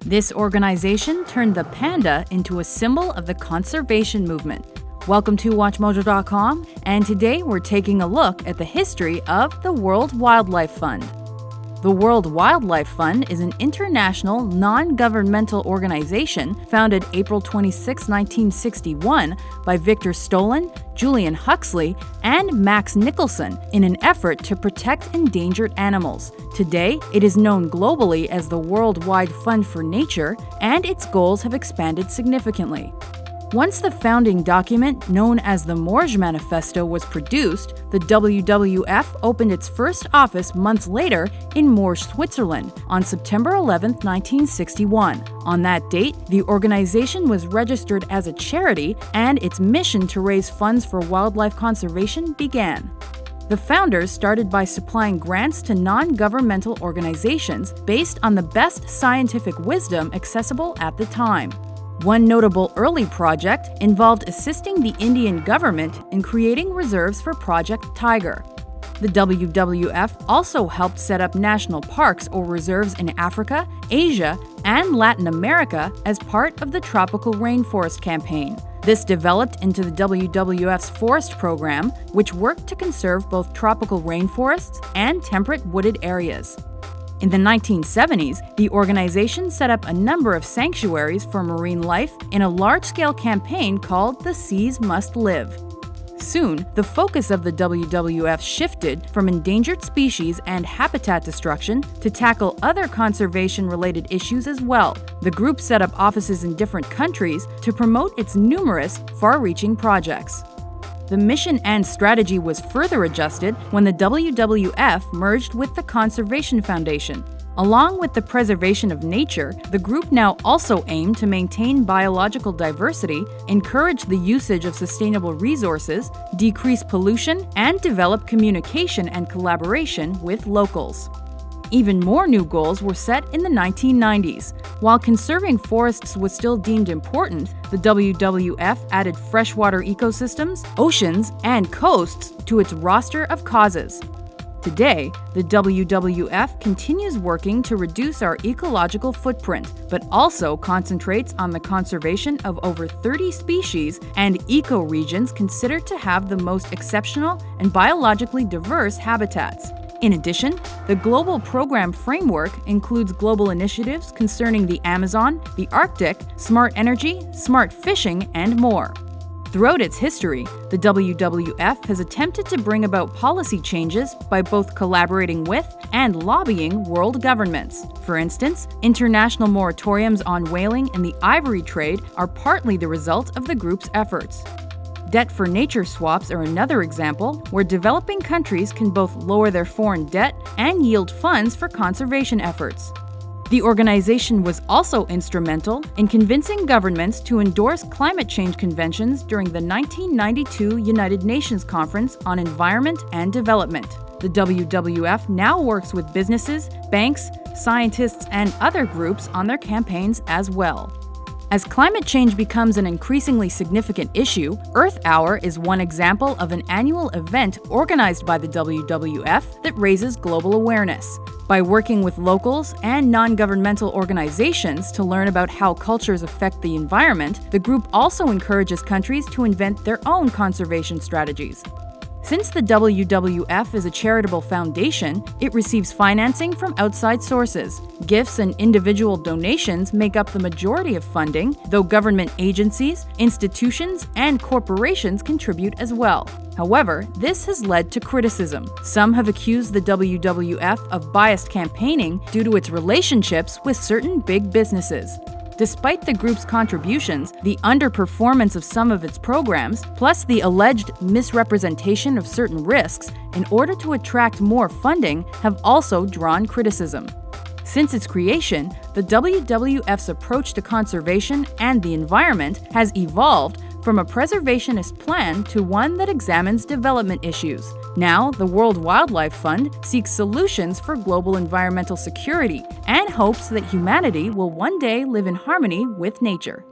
This organization turned the panda into a symbol of the conservation movement. Welcome to WatchMojo.com, and today we're taking a look at the history of the World Wildlife Fund. The World Wildlife Fund is an international, non-governmental organization founded April 26, 1961 by Victor Stollen, Julian Huxley, and Max Nicholson in an effort to protect endangered animals. Today, it is known globally as the Worldwide Fund for Nature, and its goals have expanded significantly. Once the founding document, known as the Morge Manifesto, was produced, the WWF opened its first office months later in Morge, Switzerland, on September 11, 1961. On that date, the organization was registered as a charity, and its mission to raise funds for wildlife conservation began. The founders started by supplying grants to non-governmental organizations based on the best scientific wisdom accessible at the time. One notable early project involved assisting the Indian government in creating reserves for Project Tiger. The WWF also helped set up national parks or reserves in Africa, Asia, and Latin America as part of the Tropical Rainforest Campaign. This developed into the WWF's Forest Program, which worked to conserve both tropical rainforests and temperate wooded areas. In the 1970s, the organization set up a number of sanctuaries for marine life in a large-scale campaign called The Seas Must Live. Soon, the focus of the WWF shifted from endangered species and habitat destruction to tackle other conservation-related issues as well. The group set up offices in different countries to promote its numerous, far-reaching projects. The mission and strategy was further adjusted when the WWF merged with the Conservation Foundation. Along with the preservation of nature, the group now also aimed to maintain biological diversity, encourage the usage of sustainable resources, decrease pollution, and develop communication and collaboration with locals. Even more new goals were set in the 1990s. While conserving forests was still deemed important, the WWF added freshwater ecosystems, oceans, and coasts to its roster of causes. Today, the WWF continues working to reduce our ecological footprint, but also concentrates on the conservation of over 30 species and ecoregions considered to have the most exceptional and biologically diverse habitats. In addition, the global program framework includes global initiatives concerning the Amazon, the Arctic, smart energy, smart fishing, and more. Throughout its history, the WWF has attempted to bring about policy changes by both collaborating with and lobbying world governments. For instance, international moratoriums on whaling and the ivory trade are partly the result of the group's efforts. Debt for nature swaps are another example where developing countries can both lower their foreign debt and yield funds for conservation efforts. The organization was also instrumental in convincing governments to endorse climate change conventions during the 1992 United Nations Conference on Environment and Development. The WWF now works with businesses, banks, scientists, and other groups on their campaigns as well. As climate change becomes an increasingly significant issue, Earth Hour is one example of an annual event organized by the WWF that raises global awareness. By working with locals and non-governmental organizations to learn about how cultures affect the environment, the group also encourages countries to invent their own conservation strategies. Since the WWF is a charitable foundation, it receives financing from outside sources. Gifts and individual donations make up the majority of funding, though government agencies, institutions, and corporations contribute as well. However, this has led to criticism. Some have accused the WWF of biased campaigning due to its relationships with certain big businesses. Despite the group's contributions, the underperformance of some of its programs, plus the alleged misrepresentation of certain risks in order to attract more funding, have also drawn criticism. Since its creation, the WWF's approach to conservation and the environment has evolved from a preservationist plan to one that examines development issues. Now, the World Wildlife Fund seeks solutions for global environmental security and hopes that humanity will one day live in harmony with nature.